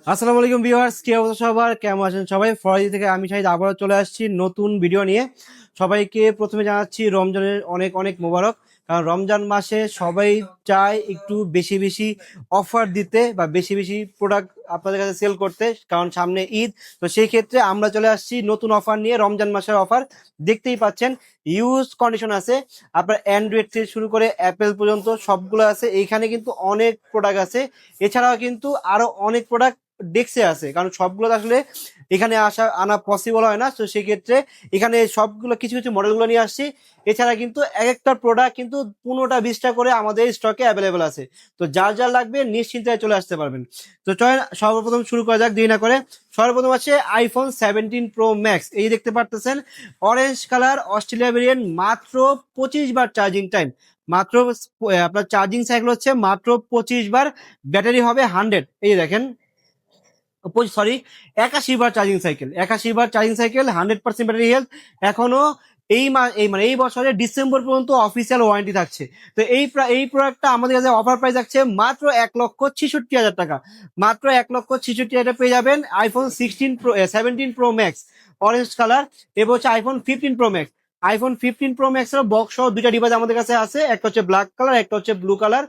আসসালামু আলাইকুম ভিউয়ার্স, কি অবস্থা সবার? কেমন আছেন সবাই? ফরাজি থেকে আমি শাহিদ আবারও চলে আসছি নতুন ভিডিও নিয়ে। সবাইকে প্রথমে জানাচ্ছি রমজানের অনেক অনেক মোবারক। কারণ রমজান মাসে সবাই চায় একটু বেশি বেশি অফার দিতে বা বেশি বেশি প্রোডাক্ট আপনাদের কাছে সেল করতে, কারণ সামনে ঈদ। তো সেই ক্ষেত্রে আমরা চলে আসছি নতুন অফার নিয়ে। রমজান মাসের অফার দেখতেই পাচ্ছেন, ইউজ কন্ডিশন আছে। আপনার অ্যান্ড্রয়েড থেকে শুরু করে অ্যাপেল পর্যন্ত সবগুলো আছে এইখানে, কিন্তু অনেক প্রোডাক্ট আছে। এছাড়াও কিন্তু আরো অনেক প্রোডাক্ট ডেস্কে আছে, কারণ সবগুলো তো আসলে এখানে আনা পসিবল হয় না। তো সেই ক্ষেত্রে এখানে সবগুলো কিছু কিছু মডেলগুলো নিয়ে আসছি। এছাড়া কিন্তু এক একটা প্রোডাক্ট কিন্তু 15টা 20টা করে আমাদের স্টকে অ্যাভেলেবেল আছে। তো যার যার লাগবে নিশ্চিন্তায় চলে আসতে পারবেন। তো চলেন সর্বপ্রথম শুরু করা যাক, দেরি না করে। সর্বপ্রথম আছে আইফোন 17 প্রো ম্যাক্স। এই দেখতে পারতেছেন, অরেঞ্জ কালার, অস্ট্রেলিয়া ভেরিয়েন্ট, মাত্র 25 বার চার্জিং টাইম। মাত্র আপনার চার্জিং সাইকেল হচ্ছে মাত্র 25 বার। ব্যাটারি হবে 100। এই দেখেন, সরি, 81 বার চার্জিং সাইকেল, 81 বার চার্জিং সাইকেল, 100% ব্যাটারি হেলথ। এখনো এই মাস এই মানে এই বছরের ডিসেম্বর পর্যন্ত অফিসিয়াল ওয়ারেন্টি থাকছে। তো এই প্রোডাক্টটা আমাদের কাছে অফার প্রাইস থাকছে মাত্র 1,66,000 টাকা। মাত্র 1,66,000 পেয়ে যাবেন iPhone 17 pro max orange colour. এবং হচ্ছে iPhone 15 Pro Max. IPhone 15 Pro max এর বক্স সহ দুইটা ডিভাইস আমাদের কাছে আছে, একটা হচ্ছে ব্ল্যাক কালার, একটা হচ্ছে ব্লু কালার।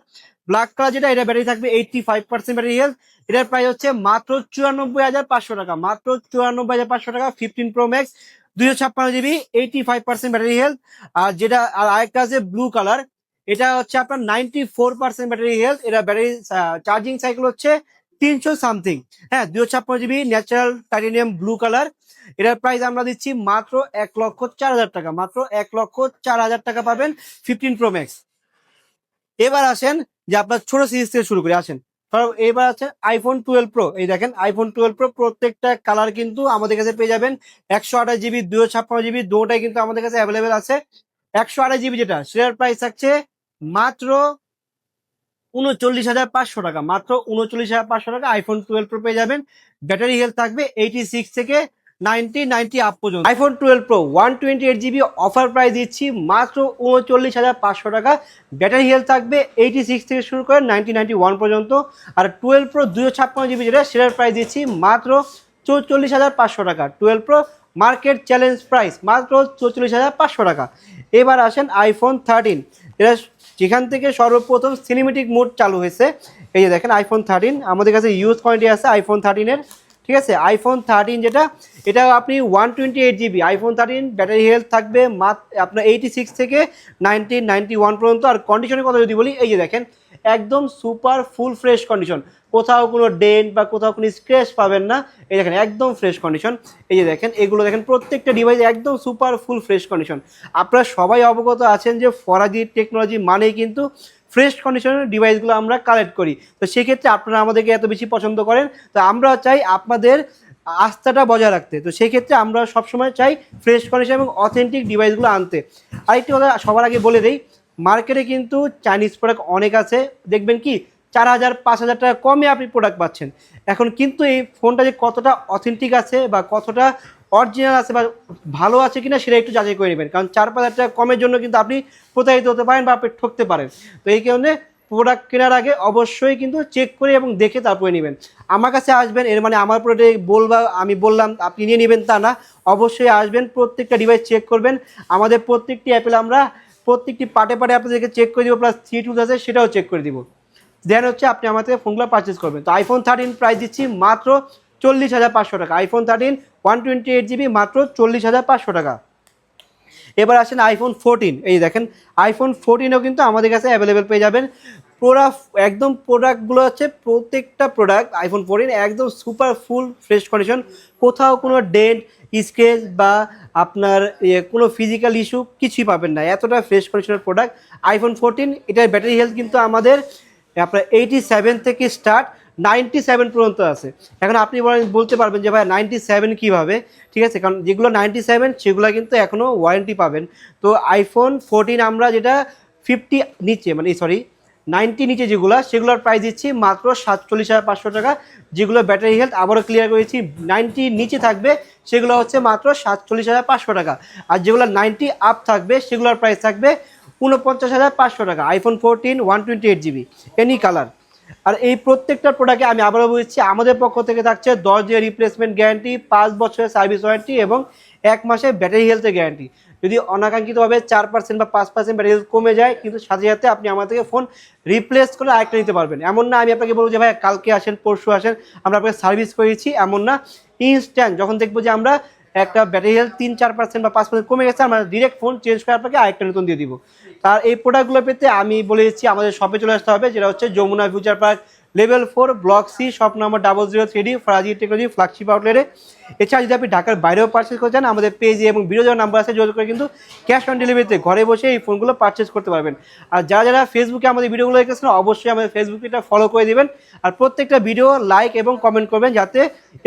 ব্ল্যাক কালার যেটা, এটা ব্যাটারি থাকবে 85% ব্যাটারি হেলথ। এটার প্রাইস হচ্ছে মাত্র 94,500 টাকা। মাত্র 94,500 টাকা 15 Pro Max, 256 GB, 85% battery health. আর যেটা আরেকটা আছে ব্লু কালার, এটা হচ্ছে আপনার 94% ব্যাটারি হেলথ। এটা ব্যাটারি চার্জিং সাইকেল হচ্ছে 300 সামথিং। হ্যাঁ, 256 GB, natural titanium blue colour. এটার প্রাইস আমরা দিচ্ছি মাত্র 1,04,000 টাকা। মাত্র 1,04,000 টাকা পাবেন 15 প্রো ম্যাক্স। এবার আসেন যে আপনার ছোট সিরিজ থেকে শুরু করে আসেন। এবার আছে আইফোন 12 প্রো। এই দেখেন, আইফোন 12 প্রো প্রত্যেকটা কালার কিন্তু আমাদের কাছে পেয়ে যাবেন। 128 জিবি, 256 জিবি, দুটোটাই কিন্তু আমাদের কাছে অ্যাভেলেবেল আছে। 128 জিবি যেটা, সেটার প্রাইস থাকছে মাত্র 39,500 টাকা। মাত্র 39,500 টাকা আইফোন 12 প্রো পেয়ে যাবেন। ব্যাটারি হেলথ থাকবে 86 থেকে 90 আপ পর্যন্ত। IPhone 12 pro 128 GB offer price দিচ্ছি মাত্র 39,500 টাকা। ব্যাটারি হেলথ থাকবে 86 থেকে শুরু করে 90 91 পর্যন্ত। আর 12 প্রো 256 জিবি যেটা, সেটার প্রাইস দিচ্ছি মাত্র 44,500 টাকা। 12 প্রো মার্কেট চ্যালেঞ্জ প্রাইস মাত্র 44,500 টাকা। এবার আসেন আইফোন 13। এটা যেখান থেকে সর্বপ্রথম সিনেমেটিক মোড চালু হয়েছে। এই যে দেখেন, আইফোন 13 আমাদের কাছে ইউজ কোয়ান্টিটি আছে আইফোন 13-এর। ঠিক আছে, আইফোন 13 যেটা, এটা আপনি 128 জিবি। আইফোন 13 ব্যাটারি হেলথ থাকবে আপনার 86 থেকে 91 পর্যন্ত। আর কন্ডিশনের কথা যদি বলি, এই যে দেখেন, একদম সুপার ফুল ফ্রেশ কন্ডিশন। কোথাও কোনো ডেন্ট বা কোথাও কোনো স্ক্র্যাচ পাবেন না। এই দেখেন, একদম ফ্রেশ কন্ডিশন। এই যে দেখেন, এগুলো দেখেন, প্রত্যেকটা ডিভাইস একদম সুপার ফুল ফ্রেশ কন্ডিশন। আপনারা সবাই অবগত আছেন যে ফরাজি টেকনোলজি মানেই কিন্তু ফ্রেশ কন্ডিশনের ডিভাইসগুলো আমরা কালেক্ট করি। তো সেক্ষেত্রে আপনারা আমাদেরকে এত বেশি পছন্দ করেন, তো আমরা চাই আপনাদের আস্থাটা বজায় রাখতে। তো সেই ক্ষেত্রে আমরা সবসময় চাই ফ্রেশ কন্ডিশন এবং অথেন্টিক ডিভাইসগুলো আনতে। আরেকটি কথা সবার আগে বলে দেই, মার্কেটে কিন্তু চাইনিজ প্রোডাক্ট অনেক আছে। দেখবেন কি 4,000 5,000 টাকা কমে আপনি প্রোডাক্ট পাচ্ছেন। এখন কিন্তু এই ফোনটা যে কতটা অথেন্টিক আছে বা কতটা অরিজিনাল আছে বা ভালো আছে কিনা, সেটা একটু যাচাই করে নেবেন। কারণ 4-5 হাজার টাকা কমের জন্য কিন্তু আপনি প্রতারিত হতে পারেন বা আপনি ঠকতে পারেন। তো এই কারণে প্রোডাক্ট কেনার আগে অবশ্যই কিন্তু চেক করে এবং দেখে তারপরে নেবেন। আমার কাছে আসবেন এর মানে আমার প্রোডাক্ট বলবা আমি বললাম আপনি নিয়ে নেবেন তা না। অবশ্যই আসবেন, প্রত্যেকটা ডিভাইস চেক করবেন। আমাদের প্রত্যেকটি অ্যাপেল আমরা প্রত্যেকটি পার্টে পার্টে আপনাদেরকে চেক করে দিব, প্লাস থ্রি টুলস আছে সেটাও চেক করে দিব। দেন হচ্ছে আপনি আমার থেকে ফোনগুলো পারচেস করবেন। তো আইফোন 13 প্রাইস দিচ্ছি মাত্র 40,500 টাকা। আইফোন 13 128 জিবি মাত্র 40,500 টাকা। এবার আসেন আইফোন 14। এই দেখেন, আইফোন 14ও কিন্তু আমাদের কাছে অ্যাভেলেবেল পেয়ে যাবেন। পুরা একদম প্রোডাক্টগুলো হচ্ছে, প্রত্যেকটা প্রোডাক্ট আইফোন 14 একদম সুপার ফুল ফ্রেশ কন্ডিশন। কোথাও কোনো ডেন্ট স্ক্র্যাচ বা আপনার কোনো ফিজিক্যাল ইস্যু কিছুই পাবেন না, এতটা ফ্রেশ কন্ডিশনের প্রোডাক্ট আইফোন 14। এটার ব্যাটারি হেলথ কিন্তু আমাদের আপনার 87 থেকে স্টার্ট 97 পর্যন্ত আছে। এখন আপনি বলতে পারবেন যে ভাই 97 কীভাবে? ঠিক আছে, কারণ যেগুলো 97 সেগুলো কিন্তু এখনও ওয়ারেন্টি পাবেন। তো আইফোন 14 আমরা যেটা 50 নিচে, মানে সরি 90 নিচে যেগুলো, সেগুলোর প্রাইস দিচ্ছি মাত্র 47,500 টাকা। যেগুলো ব্যাটারি হেলথ আবারও ক্লিয়ার করেছি 90 নিচে থাকবে, সেগুলো হচ্ছে মাত্র 47,500 টাকা। আর যেগুলো 90 আপ থাকবে সেগুলোর প্রাইস থাকবে 49,500 টাকা। IPhone 14 128 GB any colour. আর এই প্রত্যেকটা প্রোডাক্টে আমি আবারও বলছি আমাদের পক্ষ থেকে থাকছে 10 দিনের রিপ্লেসমেন্ট গ্যারান্টি, 5 বছরের সার্ভিস ওয়ারেন্টি এবং 1 মাসের ব্যাটারি হেলথের গ্যারান্টি। যদি অনাকাঙ্ক্ষিতভাবে 4% বা 5% ব্যাটারি হেলথ কমে যায়, কিন্তু সাথে সাথে আপনি আমার থেকে ফোন রিপ্লেস করে আরেকটা নিতে পারবেন। এমন না আমি আপনাকে বলবো যে ভাই কালকে আসেন পরশু আসেন আমরা আপনাকে সার্ভিস করে দিচ্ছি, এমন না। ইনস্ট্যান্ট যখন দেখবো যে আমরা একটা ব্যাটারি হেলথ 3-4% বা 5% কমে গেছে, আমরা ডিরেক্ট ফোন চেঞ্জ করে আপনাকে আরেকটা নতুন দিয়ে দিব। তার এই প্রোডাক্টগুলো পেতে আমি বলে দিচ্ছি আমাদের শপে চলে আসতে হবে, যেটা হচ্ছে Jamuna Future Park level 4 block C, shop number 003D, Faraji Technology flagship আউটলেটে। এছাড়া যদি আপনি ঢাকার বাইরেও পারচেস করতে চান, আমাদের পেজে এবং ভিডিও দেওয়ার নাম্বার আছে, যোগাযোগ করে কিন্তু ক্যাশ অন ডেলিভারিতে ঘরে বসে এই ফোনগুলো পারচেস করতে পারবেন। আর যারা যারা ফেসবুকে আমাদের ভিডিওগুলো দেখেছেন অবশ্যই আমাদের ফেসবুক পেজটা ফলো করে দিবেন, আর প্রত্যেকটা ভিডিও লাইক এবং কমেন্ট করবেন, যাতে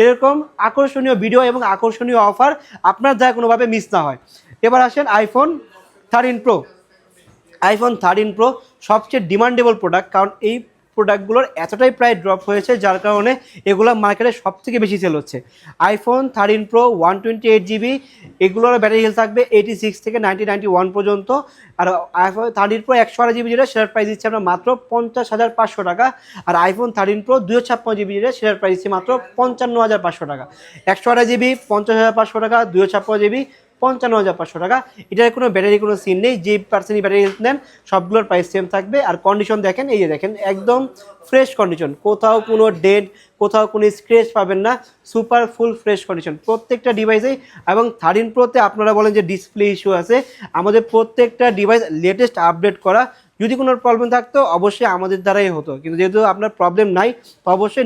এরকম আকর্ষণীয় ভিডিও এবং আকর্ষণীয় অফার আপনার দ্বারা কোনোভাবে মিস না হয়। এবার আসেন আইফোন 13 প্রো। আইফোন 13 প্রো সবচেয়ে ডিমান্ডেবল প্রোডাক্ট, কারণ এই প্রোডাক্টগুলোর এতটাই প্রায় ড্রপ হয়েছে যার কারণে এগুলো মার্কেটে সব থেকে বেশি সেল হচ্ছে। আইফোন 13 প্রো 128GB, এগুলোর ব্যাটারি হেলথ থাকবে 86 থেকে 91 পর্যন্ত। আর আইফোন 13 প্রো 128GB যেটা সেটার প্রাইস দিচ্ছে আমরা মাত্র 50,500 টাকা। আর আইফোন 13 প্রো 256GB যেটা সেটার প্রাইস দিচ্ছে মাত্র 55,500 টাকা। 128GB 50,500 টাকা, 256GB 55,500 টাকা। এটার কোনো ব্যাটারি কোনো সিন নেই, যে পার্সেন্টই ব্যাটারি হেলথ নেন সবগুলোর প্রাইস সেম থাকবে। আর কন্ডিশন দেখেন, এই যে দেখেন একদম ফ্রেশ কন্ডিশন, কোথাও কোনো ডেন্ট কোথাও কোনো স্ক্র্যাচ পাবেন না, সুপার ফুল ফ্রেশ কন্ডিশন প্রত্যেকটা ডিভাইসেই। এবং 13 প্রোতে আপনারা বলেন যে ডিসপ্লে ইস্যু আছে, আমাদের প্রত্যেকটা ডিভাইস লেটেস্ট আপডেট করা। যদি কোনো প্রবলেম থাকতো অবশ্যই আমাদের দ্বারাই হতো, কিন্তু যেহেতু আপনার প্রবলেম নাই তো অবশ্যই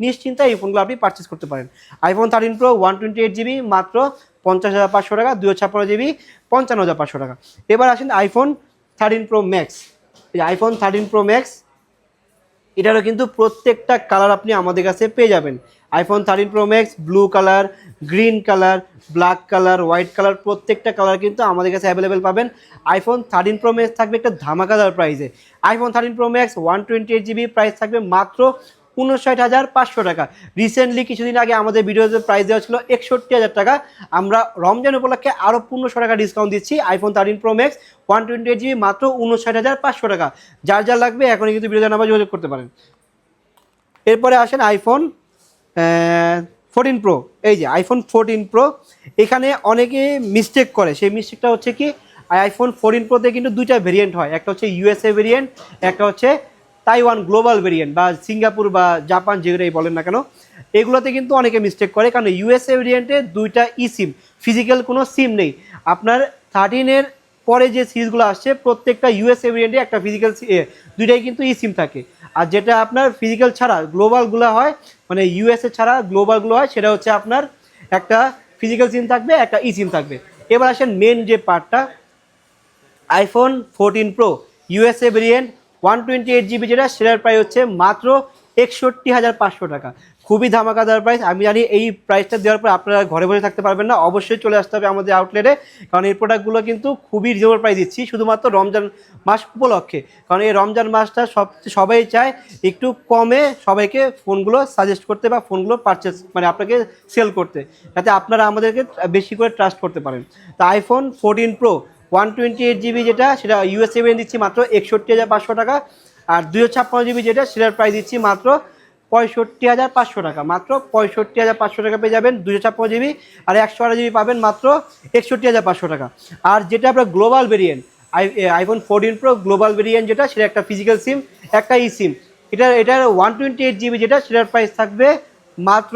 নিশ্চিন্তায় এই ফোনগুলো আপনি পারচেস করতে পারেন। আইফোন 13 প্রো 128GB মাত্র 50,500 টাকা, 256GB 55,500 টাকা। এবার আসেন আইফোন 13 প্রো ম্যাক্স। এই আইফোন 13 প্রো ম্যাক্স এটারও কিন্তু প্রত্যেকটা কালার আপনি আমাদের কাছে পেয়ে যাবেন। IPhone 13 pro max blue colour, green colour, black colour, white colour প্রত্যেকটা কালার কিন্তু আমাদের কাছে অ্যাভেলেবেল পাবেন। আইফোন 13 প্রো ম্যাক্স থাকবে একটা ধামাকাদার প্রাইসে। IPhone 13 pro max 128GB price থাকবে মাত্র 59,500 টাকা। রিসেন্টলি কিছুদিন আগে আমাদের ভিডিওতে প্রাইস দেওয়া ছিল 61,000 টাকা, আমরা রমজান উপলক্ষে আরও 1500 টাকা ডিসকাউন্ট দিচ্ছি। আইফোন 13 প্রো ম্যাক্স 128GB মাত্র 59,500 টাকা। যার যার লাগবে এখনই কিন্তু ভিডিও নাম্বার যোগাযোগ করতে পারেন। এরপরে আসেন আইফোন 14 প্রো। এই যে আইফোন 14 প্রো, এখানে অনেকে মিস্টেক করে, সেই মিস্টেকটা হচ্ছে কি আইফোন 14 প্রোতে কিন্তু দুইটা ভেরিয়েন্ট হয়, একটা হচ্ছে ইউএসএ ভেরিয়েন্ট, একটা হচ্ছে তাইওয়ান গ্লোবাল ভেরিয়েন্ট বা সিঙ্গাপুর বা জাপান যেগুলোই বলেন না কেন, এগুলোতে কিন্তু অনেকে মিস্টেক করে, কারণ ইউএসএ ভেরিয়েন্টে দুইটা ই সিম, ফিজিক্যাল কোনো সিম নেই। আপনার 13-এর পরে যে সিরিজগুলো আসছে প্রত্যেকটা ইউএসএ ভেরিয়েন্টে একটা ফিজিক্যাল দুইটাই কিন্তু ই সিম থাকে। আর যেটা আপনার ফিজিক্যাল ছাড়া গ্লোবালগুলো হয়, মানে ইউএসএ ছাড়া গ্লোবালগুলো হয়, সেটা হচ্ছে আপনার একটা ফিজিক্যাল সিম থাকবে একটা ই সিম থাকবে। এবার আসেন মেন যে পার্টটা, iPhone 14 pro USA variant 128GB যেটা সেটার প্রাইস হচ্ছে মাত্র 61,500 টাকা। খুবই ধামাকাদার প্রাইস। আমি জানি এই প্রাইসটা দেওয়ার পর আপনারা ঘরে বসে থাকতে পারবেন না, অবশ্যই চলে আসতে হবে আমাদের আউটলেটে, কারণ এই প্রোডাক্টগুলো কিন্তু খুবই রিজনেবল প্রাইস দিচ্ছি শুধুমাত্র রমজান মাস উপলক্ষে। কারণ এই রমজান মাসটা সবাই চায় একটু কমে সবাইকে ফোনগুলো সাজেস্ট করতে বা ফোনগুলো পারচেস মানে আপনাকে সেল করতে, যাতে আপনারা আমাদেরকে বেশি করে ট্রাস্ট করতে পারেন। তো আইফোন 14 প্রো 128GB যেটা সেটা ইউএসএ ভেরিয়েন্ট দিচ্ছি মাত্র 61,500 টাকা। আর 256GB যেটা সেটার প্রাইস দিচ্ছি মাত্র 65,500 টাকা। মাত্র 65,500 টাকা পেয়ে যাবেন 256GB, আর 128GB পাবেন মাত্র 61,500 টাকা। আর যেটা আপনার global variant iPhone 14 pro global variant যেটা সেটা একটা ফিজিক্যাল সিম একটা ই সিম, এটার 128GB যেটা সেটার প্রাইস থাকবে মাত্র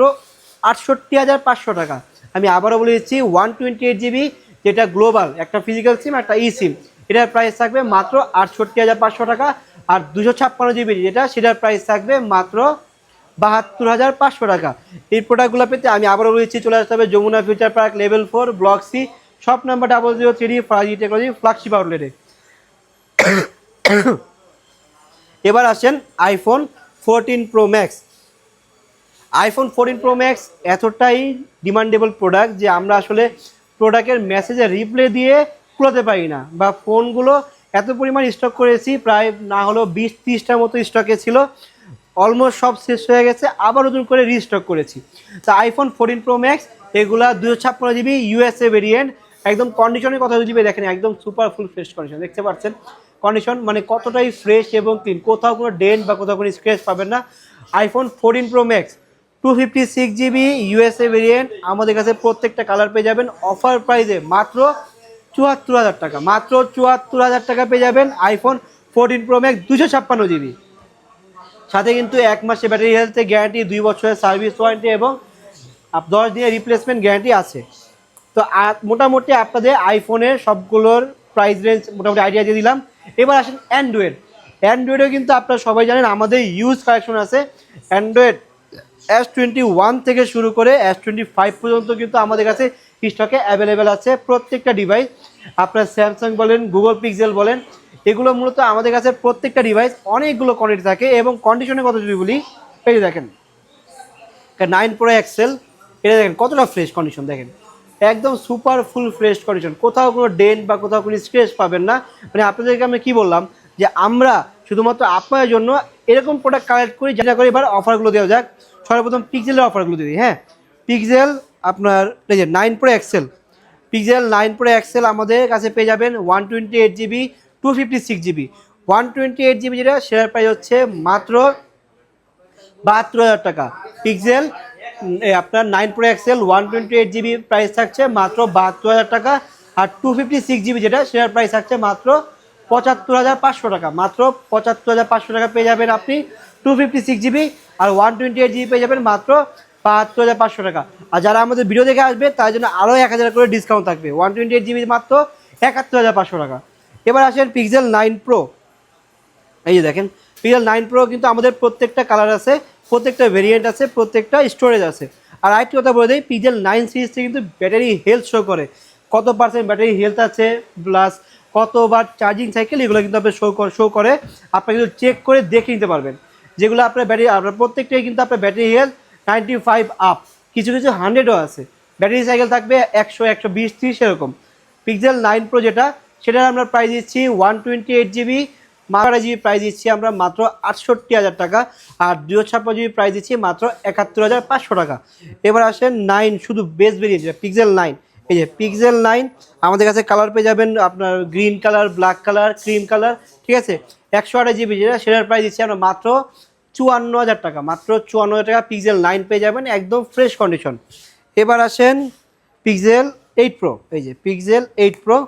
68,500 টাকা। আমি আবারও বলে দিচ্ছি 128GB যেটা গ্লোবাল একটা ফিজিক্যাল সিম একটা ই সিম, এটার প্রাইস থাকবে মাত্র 68,500 টাকা। আর 256GB যেটা সেটার প্রাইস থাকবে মাত্র 72,500 টাকা। এই প্রোডাক্টগুলো পেতে আমি আবারও বলেছি চলে আসতে হবে Jamuna Future Park level 4 block C, shop number 003D, Faraji Technology flagship আউটলেটে। এবার আসেন iPhone 14 Pro Max. IPhone 14 Pro Max এতটাই ডিমান্ডেবল প্রোডাক্ট যে আমরা আসলে প্রোডাক্টের মেসেজে রিপ্লাই দিয়ে কুলাতে পারি না, বা ফোনগুলো এত পরিমাণ স্টক করেছি প্রায় না হলেও 20-30টার মতো স্টকে ছিল, অলমোস্ট সব শেষ হয়ে গেছে, আবার নতুন করে রিস্টক করেছি। তা আইফোন 14 প্রো ম্যাক্স এগুলা 256GB ইউএসএ ভেরিয়েন্ট, একদম কন্ডিশনের কথা যদি দেখেন একদম সুপার ফুল ফ্রেশ কন্ডিশন, দেখতে পাচ্ছেন কন্ডিশন মানে কতটাই ফ্রেশ এবং ক্লিন, কোথাও কোনো ডেন্ট বা কোথাও কোনো স্ক্র্যাচ পাবেন না। IPhone 14 Pro Max 256 GB USA variant আমাদের কাছে প্রত্যেকটা কালার পেয়ে যাবেন অফার প্রাইসে মাত্র ৭৪,০০০ টাকা, মাত্র ৭৪,০০০ টাকা পেয়ে যাবেন আইফোন 14 প্রো ম্যাক্স 256 GB। সাথে কিন্তু 1 মাসে ব্যাটারি হেলথে গ্যারান্টি, 2 বছরের সার্ভিস ওয়ারেন্টি এবং 10 দিনের রিপ্লেসমেন্ট গ্যারান্টি আছে। তো মোটামুটি আপনাদের আইফোনের সবগুলোর প্রাইস রেঞ্জ মোটামুটি আইডিয়া দিয়ে দিলাম। এবার আসেন অ্যান্ড্রয়েডেও কিন্তু আপনারা সবাই জানেন আমাদের ইউজ কালেকশন আছে। অ্যান্ড্রয়েড S21 থেকে শুরু করে S25 পর্যন্ত কিন্তু আমাদের কাছে স্টকে অ্যাভেলেবেল আছে প্রত্যেকটা ডিভাইস। আপনার স্যামসাং বলেন, গুগল পিক্সেল বলেন, এগুলো মূলত আমাদের কাছে প্রত্যেকটা ডিভাইস অনেকগুলো কোয়ালিটি থাকে এবং কন্ডিশনের কথা যদি বলি, এই যে দেখেন 9 Pro XL, এটা দেখেন কতটা ফ্রেশ কন্ডিশন, দেখেন একদম সুপার ফুল ফ্রেশ কন্ডিশন, কোথাও কোনো ডেন্ট বা কোথাও কোনো স্ক্র্যাচ পাবেন না। মানে আপনাদেরকে আমি কি বললাম যে আমরা শুধুমাত্র আপনাদের জন্য এরকম প্রোডাক্ট কালেক্ট করি, যেটা করে এবার অফারগুলো দেওয়া যাক। সর্বপ্রথম পিক্সেলের অফারগুলো দিই। হ্যাঁ, পিক্সেল আপনার এই যে 9 Pro XL, pixel 9 Pro XL আমাদের কাছে পেয়ে যাবেন 128GB 256GB। 128GB যেটা সেটার প্রাইস হচ্ছে মাত্র ৭২,০০০ টাকা। পিক্সেল আপনার 9 Pro XL 128GB প্রাইস থাকছে মাত্র ৭২,০০০ টাকা। আর 256GB যেটা সেটার প্রাইস থাকছে মাত্র ৭৫,৫০০ টাকা, মাত্র ৭৫,৫০০ টাকা পেয়ে যাবেন আপনি 256GB। আর 128GB পেয়ে যাবেন মাত্র ৭৫,৫০০ টাকা। আর যারা আমাদের ভিডিও দেখে আসবে তার জন্য আরও ১,০০০ করে ডিসকাউন্ট থাকবে, 128GB মাত্র ৭১,৫০০ টাকা। এবার আসেন পিক্সেল 9 Pro, এই যে দেখেন পিক্সেল 9 Pro কিন্তু আমাদের প্রত্যেকটা কালার আছে, প্রত্যেকটা ভেরিয়েন্ট আছে, প্রত্যেকটা স্টোরেজ আছে। আর আরেকটি কথা বলে দিই, পিক্সেল 9 সিরিজ থেকে কিন্তু ব্যাটারি হেলথ শো করে, কত পার্সেন্ট ব্যাটারি হেলথ আছে প্লাস কতবার চার্জিং সাইকেল, এগুলো কিন্তু আপনার শো করে, আপনি কিন্তু চেক করে দেখে নিতে পারবেন। যেগুলো আপনার ব্যাটারি, আপনার প্রত্যেকটাই কিন্তু আপনার ব্যাটারি হেলথ 95 আপ, কিছু কিছু 100ও আছে, ব্যাটারি সাইকেল থাকবে 100, 120, 30 এরকম। পিক্সেল 9 Pro যেটা, সেটার আমরা প্রাইস দিচ্ছি 128GB 12GB প্রাইস দিচ্ছি আমরা মাত্র ৬৮,০০০ টাকা। আর 256GB প্রাইস দিচ্ছি মাত্র ৭১,৫০০ টাকা। এবার আসেন 9 শুধু বেস ভেরিয়েন্ট যেটা পিক্সেল 9, এই যে পিক্সেল 9 আমাদের কাছে কালার পেয়ে যাবেন আপনার green colour, black colour, cream colour, ঠিক আছে। 128GB যেটা সেটার প্রাইস দিচ্ছি আমরা মাত্র ৫৪,০০০ টাকা, মাত্র ৫৪,০০০ টাকা পিক্সেল 9 পেয়ে যাবেন একদম ফ্রেশ কন্ডিশন। এবার আসেন পিক্সেল 8 Pro, এই যে পিক্সেল 8 Pro।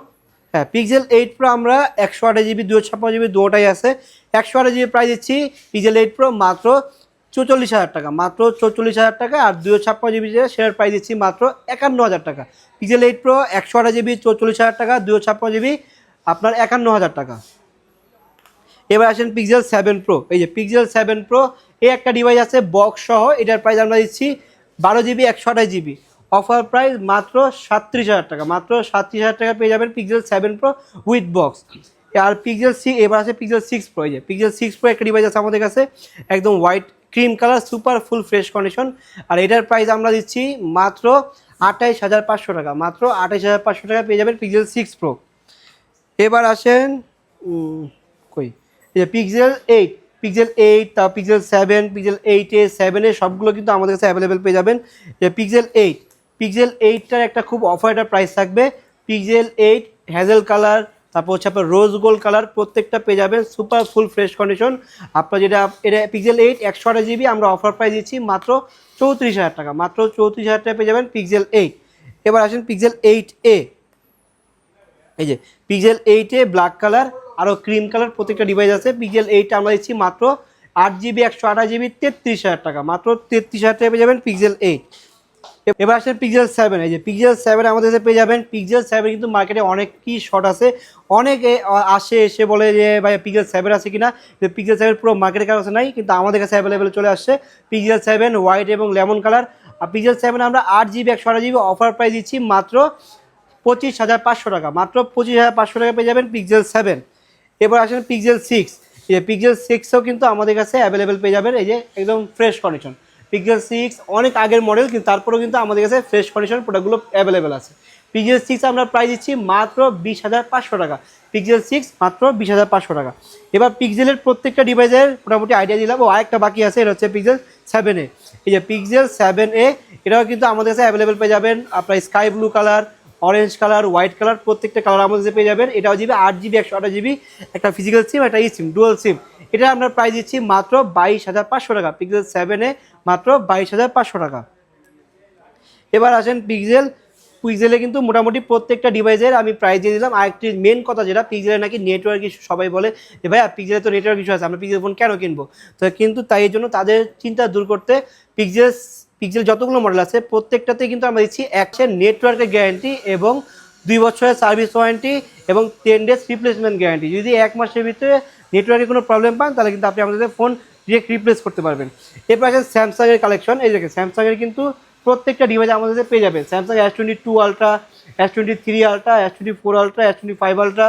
হ্যাঁ, পিক্সেল 8 Pro আমরা 128GB 256GB দুটোটাই আছে। 128GB প্রাইস দিচ্ছি পিক্সেল 8 Pro মাত্র ৪৪,০০০ টাকা, মাত্র ৪৪,০০০ টাকা। আর 256GB যেটা সেটার প্রাইস দিচ্ছি মাত্র ৫১,০০০ টাকা। পিক্সেল 8 Pro 128GB ৪৪,০০০ টাকা, 256GB আপনার ৫১,০০০ টাকা। এবার আসেন পিক্সেল 7 Pro, এই যে পিক্সেল 7 Pro, এই একটা ডিভাইস আছে বক্স সহ, এটার প্রাইস আমরা দিচ্ছি 12GB 128GB, অফার প্রাইস মাত্র ৩৭,০০০ টাকা, মাত্র ৩৭,০০০ টাকা পেয়ে যাবেন পিক্সেল 7 Pro উইথ বক্স। আর পিক্সেল এবার আছে পিক্সেল 6 Pro, এই যে পিক্সেল 6 Pro একটা ডিভাইস আছে আমাদের কাছে একদম white cream colour, super full fresh condition. আর এটার প্রাইস আমরা দিচ্ছি মাত্র ২৮,৫০০ টাকা, মাত্র ২৮,৫০০ টাকা পেয়ে যাবেন পিক্সেল 6 Pro। এবার আসেন কই, এই যে পিক্সেল 8, পিক্সেল 8, তারপর পিক্সেল 7, পিক্সেল 8A 7A সবগুলো কিন্তু আমাদের কাছে অ্যাভেলেবেল পেয়ে যাবেন। যে পিক্সেল 8, পিক্সেল 8টার একটা খুব অফারটার প্রাইস থাকবে, পিক্সেল 8 হ্যাজেল কালার, তারপর হচ্ছে আপনার রোজ গোল্ড কালার, প্রত্যেকটা পেয়ে যাবেন সুপার ফুল ফ্রেশ কন্ডিশন। আপনার যেটা এটা পিক্সেল 8 128GB আমরা অফার প্রাইস দিচ্ছি মাত্র ৩৪,০০০ টাকা, মাত্র ৩৪,০০০ টাকা পেয়ে যাবেন পিক্সেল 8। এবার আসেন পিক্সেল 8A, এই যে পিক্সেল 8A ব্ল্যাক কালার আরও ক্রিম কালার প্রত্যেকটা ডিভাইস আছে। পিক্সেল 8 আমরা দিচ্ছি মাত্র 8GB 128GB ৩৩,০০০ টাকা, মাত্র ৩৩,০০০ টাকা পেয়ে যাবেন পিক্সেল 8। এবার আসেন পিক্সেল 7, এই যে পিক্সেল 7 আমাদের কাছে পেয়ে যাবেন। পিক্সেল 7 কিন্তু মার্কেটে অনেক কি শর্ট আছে, অনেকে আসে এসে বলে যে ভাই পিক্সেল 7 আছে কিনা, পিক্সেল 7 পুরো মার্কেটের কাছে নাই, কিন্তু আমাদের কাছে অ্যাভেলেবেল চলে আসছে পিক্সেল 7 হোয়াইট এবং লেমন কালার। আর পিক্সেল 7 আমরা 8GB 128GB অফার প্রাইস দিচ্ছি মাত্র ২৫,৫০০ টাকা, মাত্র ২৫,৫০০ টাকা পেয়ে যাবেন পিক্সেল 7। এবার আসেন পিক্সেল 6, এই যে পিক্সেল 6ও কিন্তু আমাদের কাছে অ্যাভেলেবেল পেয়ে যাবেন, এই যে একদম ফ্রেশ কন্ডিশন। পিক্সেল 6 অনেক আগের মডেল, কিন্তু তারপরেও কিন্তু আমাদের কাছে ফ্রেশ কন্ডিশন প্রোডাক্টগুলো অ্যাভেলেবেল আছে। পিক্সেল 6 আমরা প্রাইস দিচ্ছি মাত্র ২০,৫০০ টাকা, পিক্সেল 6 মাত্র ২০,৫০০ টাকা। এবার পিক্সেলের প্রত্যেকটা ডিভাইসের মোটামুটি আইডিয়া দিলাম। ও আরেকটা বাকি আছে, এটা হচ্ছে পিক্সেল 7A, এই যে পিক্সেল 7A এটাও কিন্তু আমাদের কাছে অ্যাভেলেবেল পেয়ে যাবেন আপনার sky blue colour, orange colour, white colour, প্রত্যেকটা কালার আমাদের পেয়ে যাবেন। এটাও জিবি 8 GB 128 GB, একটা ফিজিক্যাল সিম, একটা ই সিম, ডুয়াল সিম। এটা আমরা প্রাইস দিচ্ছি মাত্র 22,500 টাকা। পিক্সেল 7 মাত্র 22,500 টাকা। এবার আসেন পিক্সেলে কিন্তু মোটামুটি প্রত্যেকটা ডিভাইসের আমি প্রাইস দিয়ে দিলাম। আরেকটি মেন কথা যেটা, পিক্সেলে নাকি নেটওয়ার্ক ইস্যু, সবাই বলে যে ভাইয়া পিক্সেলে তো নেটওয়ার্ক ইস্যু আছে, আমরা পিক্সেল ফোন কেন কিনবো? তো কিন্তু তাই জন্য তাদের চিন্তা দূর করতে পিক্সেল যতগুলো মডেল আছে প্রত্যেকটাতে কিন্তু আমরা দিচ্ছি 1 নেটওয়ার্কের গ্যারান্টি এবং 2 বছরের সার্ভিস ওয়ারেন্টি এবং 10 ডেজ রিপ্লেসমেন্ট গ্যারান্টি। যদি 1 মাসের ভিতরে নেটওয়ার্কে কোনো প্রবলেম পান তাহলে কিন্তু আপনি আমাদের ফোন ডিরেক্ট রিপ্লেস করতে পারবেন। এরপর আছে স্যামসাংয়ের কালেকশন। এই দেখেন স্যামসাংয়ের কিন্তু প্রত্যেকটা ডিভাইস আমাদের পেয়ে যাবেন। Samsung S22 ultra, S23 ultra, S24 ultra, S25 ultra,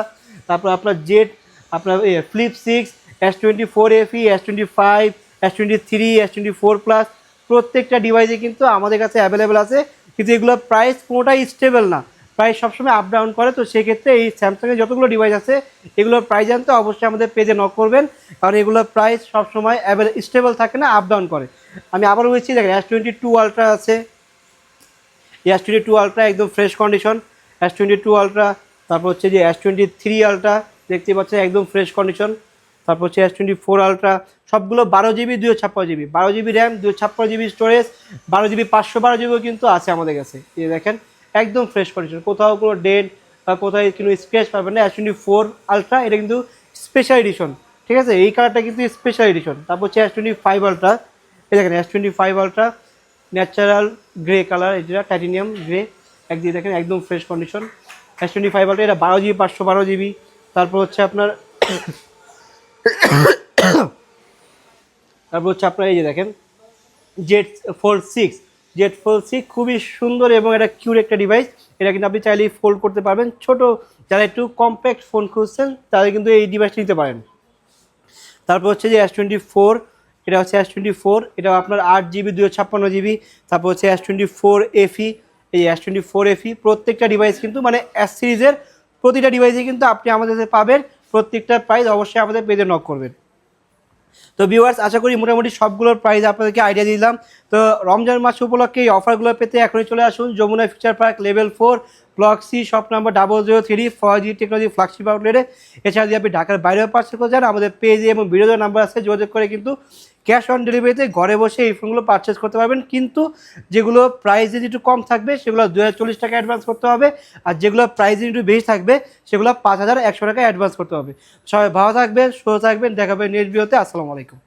তারপর আপনার জেড, আপনার flip 6, S24 FE, S25, S23, S24 plus, প্রত্যেকটা ডিভাইসে কিন্তু আমাদের কাছে অ্যাভেলেবেল আছে। কিন্তু এগুলোর প্রাইস কোনোটাই স্টেবল না, প্রাইস সবসময় আপ ডাউন করে। তো সেক্ষেত্রে এই স্যামসাংয়ের যতগুলো ডিভাইস আছে এগুলোর প্রাইস জানতে অবশ্যই আমাদের পেজে নক করবেন, কারণ এগুলোর প্রাইস সবসময় স্টেবল থাকে না, আপ ডাউন করে। আমি আবার বলছি, দেখেন S22 আলট্রা আছে, S22 আলট্রা একদম ফ্রেশ কন্ডিশন, S22 আলট্রা। তারপর হচ্ছে যে S23 আলট্রা, দেখতে পাচ্ছেন একদম ফ্রেশ কন্ডিশন। তারপর হচ্ছে S24 আলট্রা, সবগুলো 12 GB 256 GB, 12 GB RAM, 256 GB storage, 12 GB 512 GB কিন্তু আছে আমাদের কাছে। এই দেখেন একদম ফ্রেশ কন্ডিশন, কোথাও কোনো ডেন্ট বা কোথাও কোনো স্ক্র্যাচ পাবেন না। S24 আলট্রা এটা কিন্তু স্পেশাল এডিশন, ঠিক আছে, এই কালারটা কিন্তু স্পেশাল এডিশন। তারপর হচ্ছে S25 আলট্রা, এই দেখেন S25 ultra natural grey colour, এটা টাইটেনিয়াম গ্রে, একদিকে দেখেন একদম ফ্রেশ কন্ডিশন। S25 আলট্রা এটা 12 GB 512 GB। তারপর হচ্ছে আপনার এই যে দেখেন Z Fold 6 খুবই সুন্দর এবং এটা কিউট একটা ডিভাইস। এটা কিন্তু আপনি চাইলেই ফোল্ড করতে পারবেন। ছোট যারা একটু কম্প্যাক্ট ফোন খুঁজছেন তারা কিন্তু এই ডিভাইসটা নিতে পারেন। তারপর হচ্ছে যে S24, এটা হচ্ছে S24, এটা আপনার 8 GB 256 GB। তারপর হচ্ছে S24 FE, এই S24 FE প্রত্যেকটা ডিভাইস কিন্তু মানে S সিরিজের প্রতিটা ডিভাইসে কিন্তু আপনি আমাদের কাছে পাবেন। প্রত্যেকটা প্রাইস অবশ্যই আমাদের পেজে নক করবেন। তো ভিউয়ার্স, আশা করি মোটামুটি সবগুলোর প্রাইস আপনাদেরকে আইডিয়া দিলাম। তো রমজান মাস উপলক্ষে এই অফারগুলো পেতে এখনই চলে আসুন Jamuna Future Park level 4 block C shop number 003 4G Technology flagship আউটলেটে। এছাড়া যদি আপনি ঢাকার বাইরেও পার্সেল করে যান, আমাদের পেজে এবং ভিডিওতে নাম্বার আছে, যোগাযোগ করে কিন্তু ক্যাশ অন ডেলিভারিতে ঘরে বসে এই ফোনগুলো পারচেস করতে পারবেন। কিন্তু যেগুলো প্রাইস যদি একটু কম থাকবে সেগুলো 2040 টাকা অ্যাডভান্স করতে হবে, আর যেগুলো প্রাইস যদি একটু বেশি থাকবে সেগুলো 5100 টাকা অ্যাডভান্স করতে হবে। সবাই ভালো থাকবেন, সুস্থ থাকবেন, দেখাবেন নেক্সট ভিডিওতে। আসসালামু আলাইকুম।